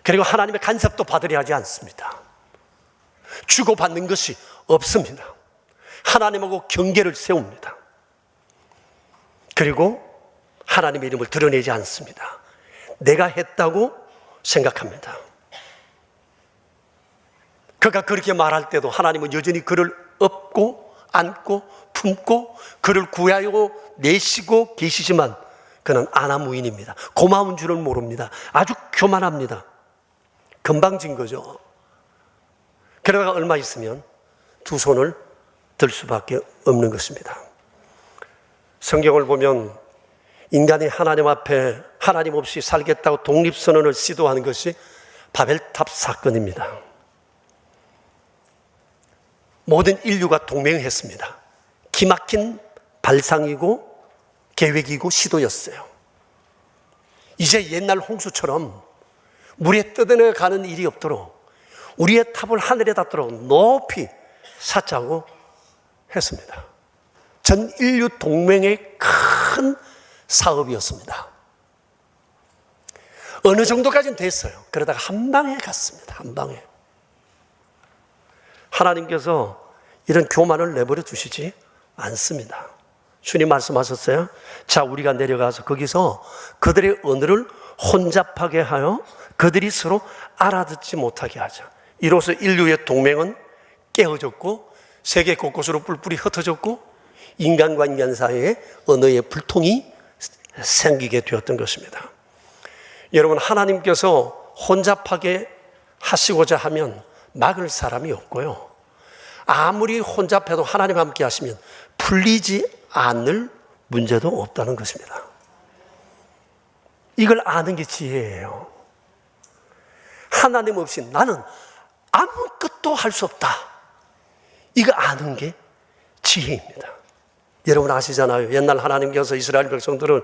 그리고 하나님의 간섭도 받으려 하지 않습니다. 주고받는 것이 없습니다. 하나님하고 경계를 세웁니다. 그리고 하나님의 이름을 드러내지 않습니다. 내가 했다고 생각합니다. 그가 그렇게 말할 때도 하나님은 여전히 그를 업고 안고 품고 그를 구하여 내시고 계시지만 그는 아나무인입니다. 고마운 줄을 모릅니다. 아주 교만합니다. 금방진 거죠. 그러다가 얼마 있으면 두 손을 들 수밖에 없는 것입니다. 성경을 보면 인간이 하나님 앞에 하나님 없이 살겠다고 독립선언을 시도하는 것이 바벨탑 사건입니다. 모든 인류가 동맹했습니다. 기막힌 발상이고 계획이고 시도였어요. 이제 옛날 홍수처럼 물에 떠내려가는 일이 없도록 우리의 탑을 하늘에 닿도록 높이 쌓자고 했습니다. 전 인류 동맹의 큰 사업이었습니다. 어느 정도까지는 됐어요. 그러다가 한 방에 갔습니다. 한 방에. 하나님께서 이런 교만을 내버려 두시지 않습니다. 주님 말씀하셨어요. 자, 우리가 내려가서 거기서 그들의 언어를 혼잡하게 하여 그들이 서로 알아듣지 못하게 하자. 이로써 인류의 동맹은 깨어졌고 세계 곳곳으로 뿔뿔이 흩어졌고 인간과 인간 사이에 언어의 불통이 생기게 되었던 것입니다. 여러분, 하나님께서 혼잡하게 하시고자 하면 막을 사람이 없고요. 아무리 혼잡해도 하나님 함께 하시면 풀리지 않을 문제도 없다는 것입니다. 이걸 아는 게 지혜예요. 하나님 없이 나는 아무것도 할 수 없다. 이거 아는 게 지혜입니다. 여러분 아시잖아요. 옛날 하나님께서 이스라엘 백성들은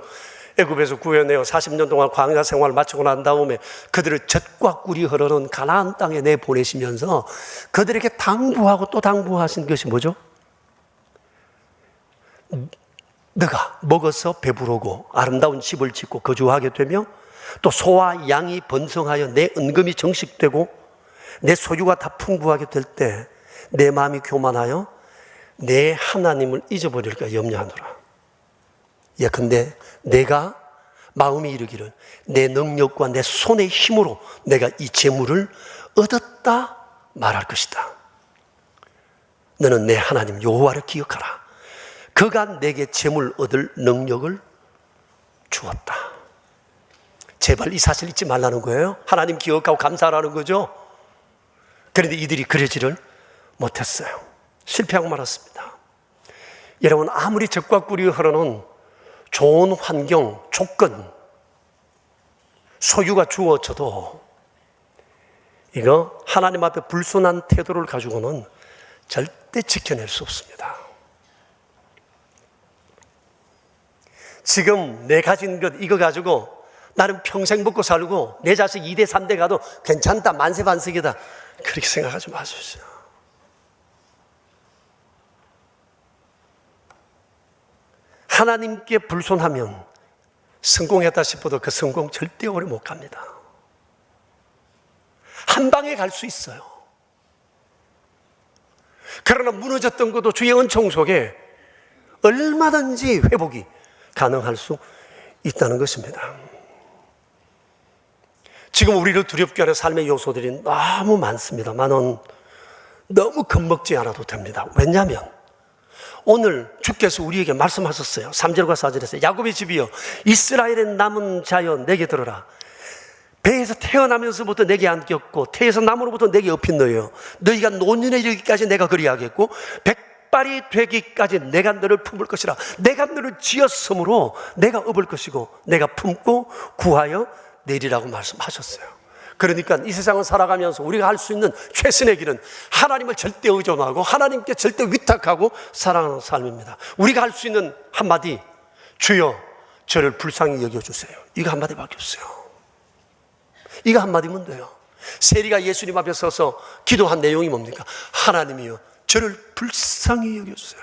애굽에서 구해내어 40년 동안 광야 생활을 마치고 난 다음에 그들을 젖과 꿀이 흐르는 가나안 땅에 내보내시면서 그들에게 당부하고 또 당부하신 것이 뭐죠? 너가 먹어서 배부르고 아름다운 집을 짓고 거주하게 되며 또 소와 양이 번성하여 내 은금이 정식되고 내 소유가 다 풍부하게 될 때 내 마음이 교만하여 내 하나님을 잊어버릴까 염려하노라. 예컨대 내가 마음이 이르기를 내 능력과 내 손의 힘으로 내가 이 재물을 얻었다 말할 것이다. 너는 내 하나님 여호와를 기억하라. 그가 내게 재물 얻을 능력을 주었다. 제발 이 사실 잊지 말라는 거예요. 하나님 기억하고 감사하라는 거죠. 그런데 이들이 그러지를 못했어요. 실패하고 말았습니다. 여러분 아무리 젖과 꿀이 흐르는 좋은 환경, 조건, 소유가 주어져도 이거 하나님 앞에 불순한 태도를 가지고는 절대 지켜낼 수 없습니다. 지금 내 가진 것 이거 가지고 나는 평생 먹고 살고 내 자식 2대 3대 가도 괜찮다, 만세반석이다, 그렇게 생각하지 마십시오. 하나님께 불순하면 성공했다 싶어도 그 성공 절대 오래 못 갑니다. 한 방에 갈 수 있어요. 그러나 무너졌던 것도 주의 은총 속에 얼마든지 회복이 가능할 수 있다는 것입니다. 지금 우리를 두렵게 하는 삶의 요소들이 너무 많습니다만은 너무 겁먹지 않아도 됩니다. 왜냐하면 오늘 주께서 우리에게 말씀하셨어요. 3절과 4절에서 야곱의 집이여 이스라엘의 남은 자여 내게 들어라. 배에서 태어나면서부터 내게 안겼고 태에서 나무로부터 내게 업힌 너여 너희가 노년에 이르기까지 내가 그리하겠고 백발이 되기까지 내가 너를 품을 것이라. 내가 너를 지었으므로 내가 업을 것이고 내가 품고 구하여 내리라고 말씀하셨어요. 그러니까 이 세상을 살아가면서 우리가 할 수 있는 최선의 길은 하나님을 절대 의존하고 하나님께 절대 위탁하고 살아가는 삶입니다. 우리가 할 수 있는 한마디, 주여 저를 불쌍히 여겨주세요. 이거 한마디밖에 없어요. 이거 한마디면 돼요. 세리가 예수님 앞에 서서 기도한 내용이 뭡니까? 하나님이여 저를 불쌍히 여겨주세요.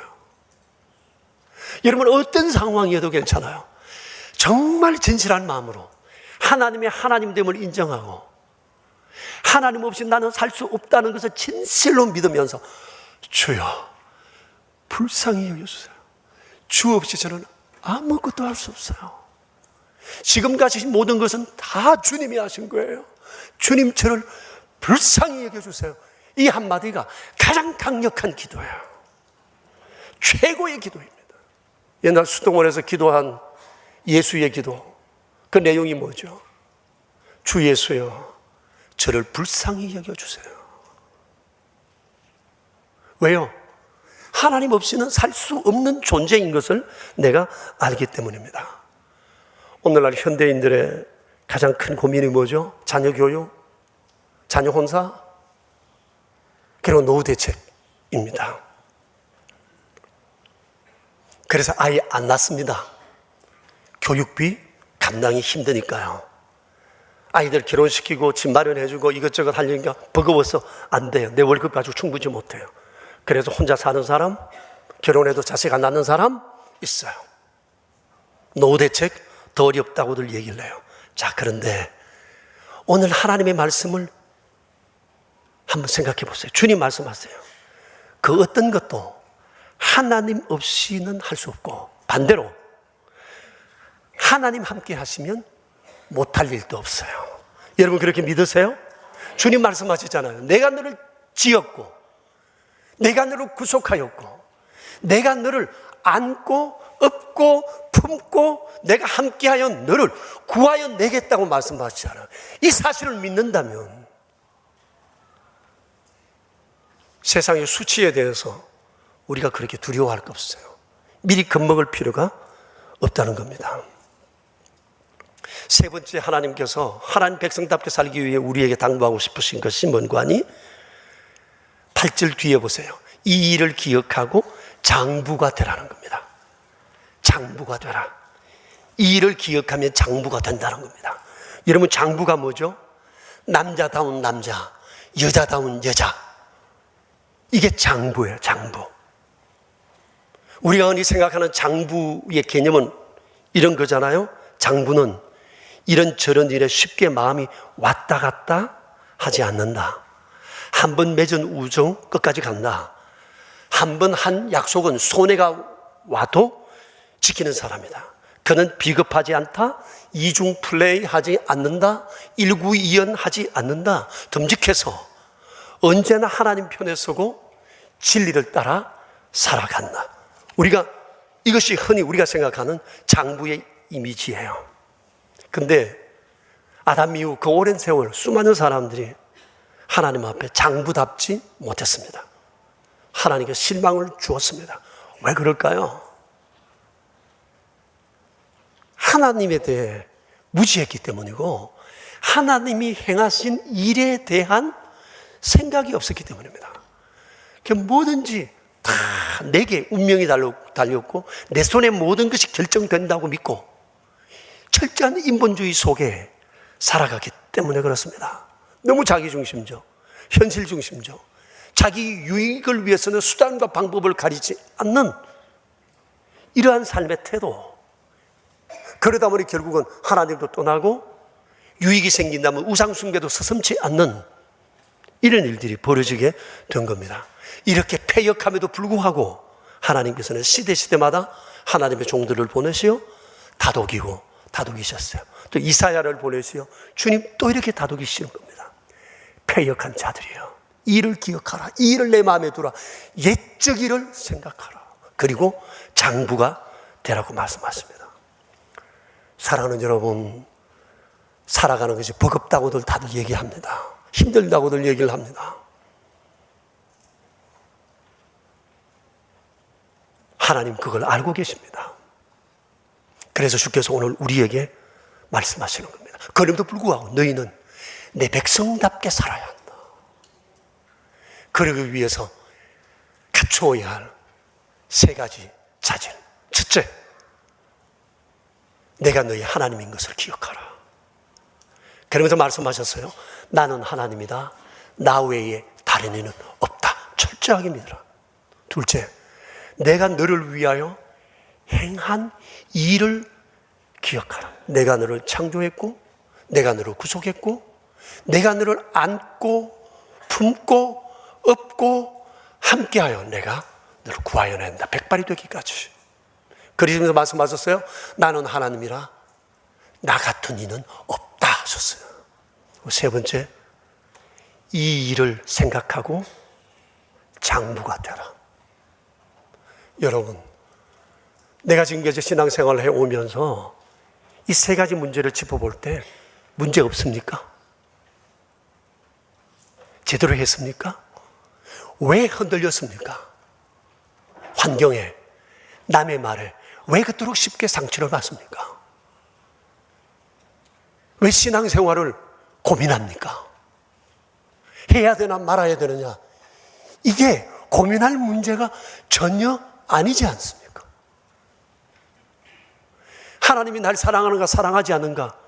여러분 어떤 상황이어도 괜찮아요. 정말 진실한 마음으로 하나님의 하나님됨을 인정하고 하나님 없이 나는 살 수 없다는 것을 진실로 믿으면서 주여 불쌍히 여겨주세요. 주 없이 저는 아무것도 할 수 없어요. 지금 가지신 모든 것은 다 주님이 하신 거예요. 주님 저를 불쌍히 여겨주세요. 이 한마디가 가장 강력한 기도예요. 최고의 기도입니다. 옛날 수동원에서 기도한 예수의 기도, 그 내용이 뭐죠? 주 예수여 저를 불쌍히 여겨주세요. 왜요? 하나님 없이는 살 수 없는 존재인 것을 내가 알기 때문입니다. 오늘날 현대인들의 가장 큰 고민이 뭐죠? 자녀 교육, 자녀 혼사, 그리고 노후 대책입니다. 그래서 아예 안 낳습니다. 교육비 감당이 힘드니까요. 아이들 결혼시키고 집 마련해주고 이것저것 하려니까 버거워서 안 돼요. 내 월급 가지고 충분히 못해요. 그래서 혼자 사는 사람, 결혼해도 자식 안 낳는 사람 있어요. 노후 대책 더 어렵다고들 얘기를 해요. 자, 그런데 오늘 하나님의 말씀을 한번 생각해 보세요. 주님 말씀하세요. 그 어떤 것도 하나님 없이는 할 수 없고 반대로 하나님 함께 하시면 못할 일도 없어요. 여러분 그렇게 믿으세요? 주님 말씀하시잖아요. 내가 너를 지었고 내가 너를 구속하였고 내가 너를 안고 업고 품고 내가 함께하여 너를 구하여 내겠다고 말씀하시잖아요. 이 사실을 믿는다면 세상의 수치에 대해서 우리가 그렇게 두려워할 거 없어요. 미리 겁먹을 필요가 없다는 겁니다. 세 번째, 하나님께서 하나님 백성답게 살기 위해 우리에게 당부하고 싶으신 것이 뭔가니? 8절 뒤에 보세요. 이 일을 기억하고 장부가 되라는 겁니다. 장부가 되라. 이 일을 기억하면 장부가 된다는 겁니다. 여러분, 장부가 뭐죠? 남자다운 남자, 여자다운 여자. 이게 장부예요, 장부. 우리가 흔히 생각하는 장부의 개념은 이런 거잖아요. 장부는 이런저런 일에 쉽게 마음이 왔다 갔다 하지 않는다. 한 번 맺은 우정 끝까지 간다. 한 번 한 약속은 손해가 와도 지키는 사람이다. 그는 비겁하지 않다. 이중 플레이하지 않는다. 일구이연하지 않는다. 듬직해서 언제나 하나님 편에 서고 진리를 따라 살아간다. 이것이 흔히 우리가 생각하는 장부의 이미지예요. 근데 아담 이후 그 오랜 세월 수많은 사람들이 하나님 앞에 장부답지 못했습니다. 하나님께 실망을 주었습니다. 왜 그럴까요? 하나님에 대해 무지했기 때문이고 하나님이 행하신 일에 대한 생각이 없었기 때문입니다. 뭐든지 다 내게 운명이 달렸고 내 손에 모든 것이 결정된다고 믿고 철저한 인본주의 속에 살아가기 때문에 그렇습니다. 너무 자기중심적, 현실중심적, 자기 유익을 위해서는 수단과 방법을 가리지 않는 이러한 삶의 태도. 그러다 보니 결국은 하나님도 떠나고 유익이 생긴다면 우상숭배도 서슴지 않는 이런 일들이 벌어지게 된 겁니다. 이렇게 패역함에도 불구하고 하나님께서는 시대마다 하나님의 종들을 보내시어 다독이셨어요. 또 이사야를 보내시어 주님 또 이렇게 다독이시는 겁니다. 패역한 자들이여, 이 일을 기억하라. 이 일을 내 마음에 두라. 옛적 일을 생각하라. 그리고 장부가 되라고 말씀하십니다. 사랑하는 여러분, 살아가는 것이 버겁다고들 다들 얘기합니다. 힘들다고들 얘기를 합니다. 하나님 그걸 알고 계십니다. 그래서 주께서 오늘 우리에게 말씀하시는 겁니다. 그럼에도 불구하고 너희는 내 백성답게 살아야 한다. 그러기 위해서 갖추어야 할 세 가지 자질. 첫째, 내가 너희 하나님인 것을 기억하라. 그러면서 말씀하셨어요. 나는 하나님이다. 나 외에 다른 이는 없다. 철저하게 믿으라. 둘째, 내가 너를 위하여 행한 일을 기억하라. 내가 너를 창조했고, 내가 너를 구속했고, 내가 너를 안고, 품고, 업고, 함께하여 내가 너를 구하여 낸다. 백발이 되기까지. 그러시면서 말씀하셨어요. 나는 하나님이라 나 같은 이는 없다 하셨어요. 세 번째, 이 일을 생각하고 장부가 되라. 여러분, 내가 지금까지 신앙생활을 해오면서 이 세 가지 문제를 짚어볼 때 문제 없습니까? 제대로 했습니까? 왜 흔들렸습니까? 환경에, 남의 말에 왜 그토록 쉽게 상처를 받습니까? 왜 신앙생활을 고민합니까? 해야 되나 말아야 되느냐? 이게 고민할 문제가 전혀 아니지 않습니까? 하나님이 날 사랑하는가 사랑하지 않는가,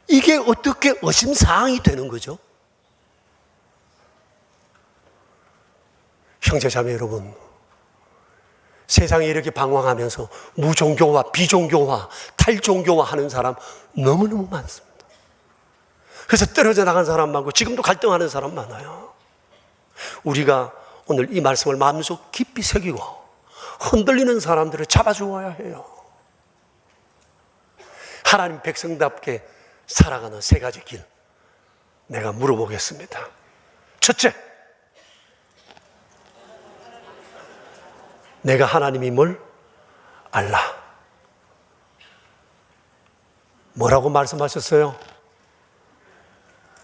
이게 어떻게 의심사항이 되는 거죠? 형제자매 여러분, 세상에 이렇게 방황하면서 무종교화, 비종교화, 탈종교화 하는 사람 너무너무 많습니다. 그래서 떨어져 나간 사람 많고 지금도 갈등하는 사람 많아요. 우리가 오늘 이 말씀을 마음속 깊이 새기고 흔들리는 사람들을 잡아주어야 해요. 하나님 백성답게 살아가는 세 가지 길, 내가 물어보겠습니다. 첫째, 내가 하나님임을 알라. 뭐라고 말씀하셨어요?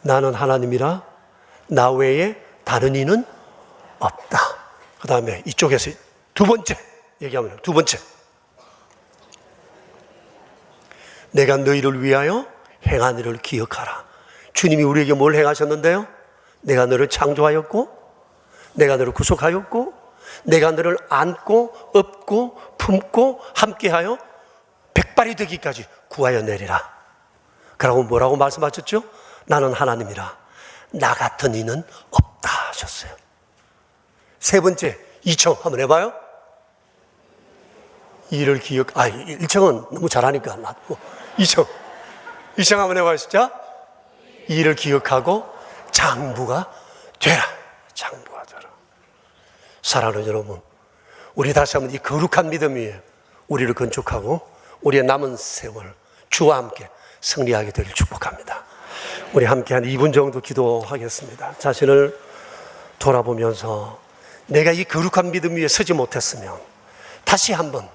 나는 하나님이라 나 외에 다른 이는 없다. 그 다음에 이쪽에서 두 번째 얘기하면, 두 번째, 내가 너희를 위하여 행한 일을 기억하라. 주님이 우리에게 뭘 행하셨는데요? 내가 너를 창조하였고, 내가 너를 구속하였고, 내가 너를 안고 업고 품고 함께하여 백발이 되기까지 구하여 내리라. 그러고 뭐라고 말씀하셨죠? 나는 하나님이라 나 같은 이는 없다 하셨어요. 세 번째, 2청 한번 해봐요. 이를 기억, 1청은 너무 잘하니까 놔두고 2청 한번 해봐요. 진짜 이를 기억하고 장부가 되라. 장부가 되라. 사랑하는 여러분, 우리 다시 한번 이 거룩한 믿음이 우리를 건축하고 우리의 남은 세월 주와 함께 승리하게 되길 축복합니다. 우리 함께 한 2분 정도 기도하겠습니다. 자신을 돌아보면서 내가 이 거룩한 믿음 위에 서지 못했으면 다시 한번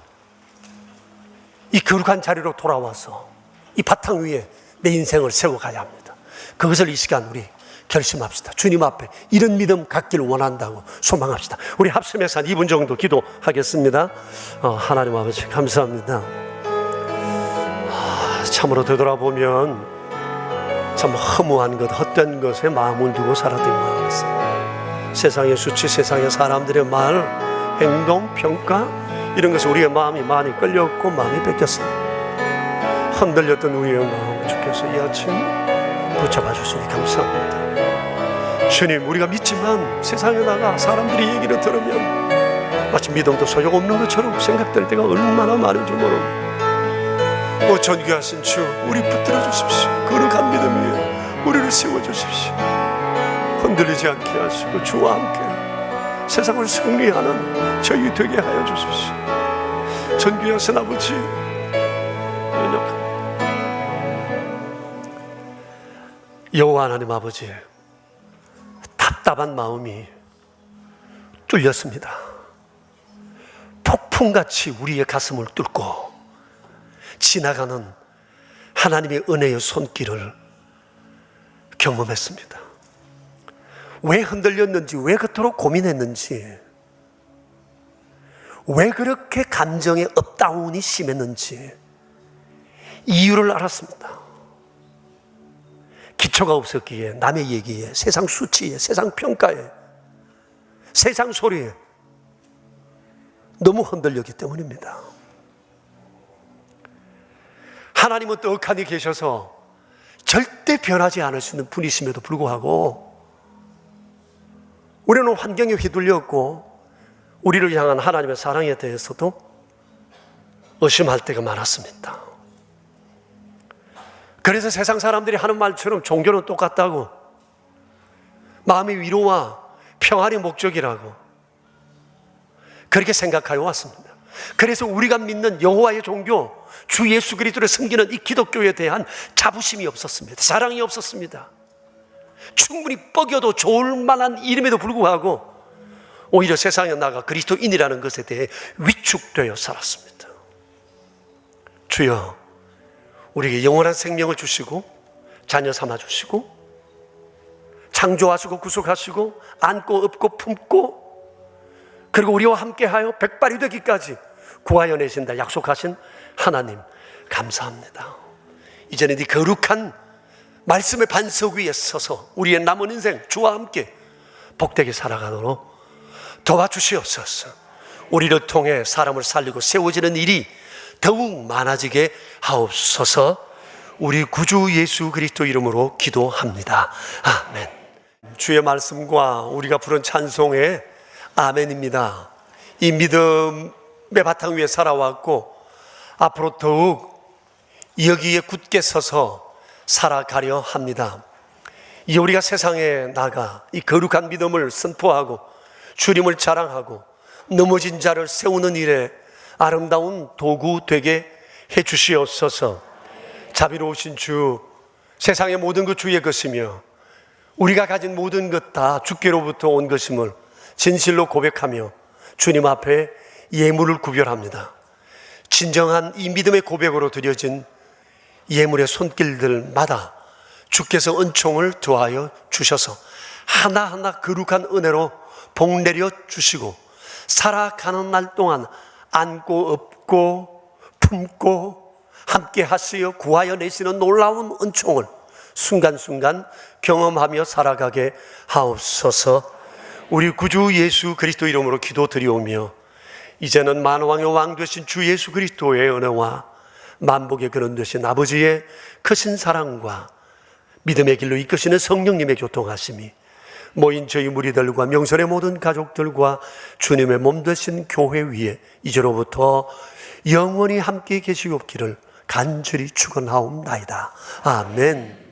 이 거룩한 자리로 돌아와서 이 바탕 위에 내 인생을 세워가야 합니다. 그것을 이 시간 우리 결심합시다. 주님 앞에 이런 믿음 갖기를 원한다고 소망합시다. 우리 합심해서 한 2분 정도 기도하겠습니다. 하나님 아버지 감사합니다. 참으로 되돌아보면 참 허무한 것, 헛된 것에 마음을 두고 살았던 것 같습니다. 세상의 수치, 세상의 사람들의 말, 행동, 평가 이런 것에 우리의 마음이 많이 끌렸고 마음이 뺏겼습니다. 흔들렸던 우리의 마음을 주께서 이 아침 붙잡아 주시니 감사합니다. 주님, 우리가 믿지만 세상에 나가 사람들이 얘기를 들으면 마치 믿음도 소용없는 것처럼 생각될 때가 얼마나 많은 줄 모릅니다. 존귀하신 주, 우리 붙들어 주십시오. 거룩한 믿음 위에 우리를 세워 주십시오. 흔들리지 않게 하시고 주와 함께 세상을 승리하는 저희 되게 하여 주십시오. 존귀하신 아버지, 여호와 하나님 아버지, 답답한 마음이 뚫렸습니다. 폭풍같이 우리의 가슴을 뚫고 지나가는 하나님의 은혜의 손길을 경험했습니다. 왜 흔들렸는지, 왜 그토록 고민했는지, 왜 그렇게 감정의 업다운이 심했는지 이유를 알았습니다. 기초가 없었기에, 남의 얘기에, 세상 수치에, 세상 평가에, 세상 소리에 너무 흔들렸기 때문입니다. 하나님은 떡하니 계셔서 절대 변하지 않을 수 있는 분이심에도 불구하고 우리는 환경에 휘둘렸고 우리를 향한 하나님의 사랑에 대해서도 의심할 때가 많았습니다. 그래서 세상 사람들이 하는 말처럼 종교는 똑같다고, 마음의 위로와 평안의 목적이라고 그렇게 생각하여 왔습니다. 그래서 우리가 믿는 여호와의 종교, 주 예수 그리스도를 섬기는 이 기독교에 대한 자부심이 없었습니다. 사랑이 없었습니다. 충분히 뻐겨도 좋을 만한 이름에도 불구하고 오히려 세상에 나가 그리스도인이라는 것에 대해 위축되어 살았습니다. 주여, 우리에게 영원한 생명을 주시고 자녀 삼아 주시고 창조하시고 구속하시고 안고 업고 품고 그리고 우리와 함께하여 백발이 되기까지 구하여 내신다 약속하신 하나님 감사합니다. 이제는 이 거룩한 말씀의 반석 위에 서서 우리의 남은 인생 주와 함께 복되게 살아가도록 도와주시옵소서. 우리를 통해 사람을 살리고 세워지는 일이 더욱 많아지게 하옵소서. 우리 구주 예수 그리스도 이름으로 기도합니다. 아멘. 주의 말씀과 우리가 부른 찬송의 아멘입니다. 이 믿음의 바탕 위에 살아왔고 앞으로 더욱 여기에 굳게 서서 살아가려 합니다. 이 우리가 세상에 나가 이 거룩한 믿음을 선포하고 주님을 자랑하고 넘어진 자를 세우는 일에 아름다운 도구 되게 해 주시옵소서. 자비로우신 주, 세상의 모든 것 주의 것이며 우리가 가진 모든 것 다 주께로부터 온 것임을 진실로 고백하며 주님 앞에 예물을 구별합니다. 진정한 이 믿음의 고백으로 드려진 예물의 손길들마다 주께서 은총을 더하여 주셔서 하나하나 거룩한 은혜로 복 내려 주시고 살아가는 날 동안 안고 업고 품고 함께 하시어 구하여 내시는 놀라운 은총을 순간순간 경험하며 살아가게 하옵소서. 우리 구주 예수 그리스도 이름으로 기도드리오며 이제는 만왕의 왕 되신 주 예수 그리스도의 은혜와 만복의 근원 되신 아버지의 크신 사랑과 믿음의 길로 이끄시는 성령님의 교통하심이 모인 저희 무리들과 명선의 모든 가족들과 주님의 몸 되신 교회 위에 이제로부터 영원히 함께 계시옵기를 간절히 축원하옵나이다. 아멘.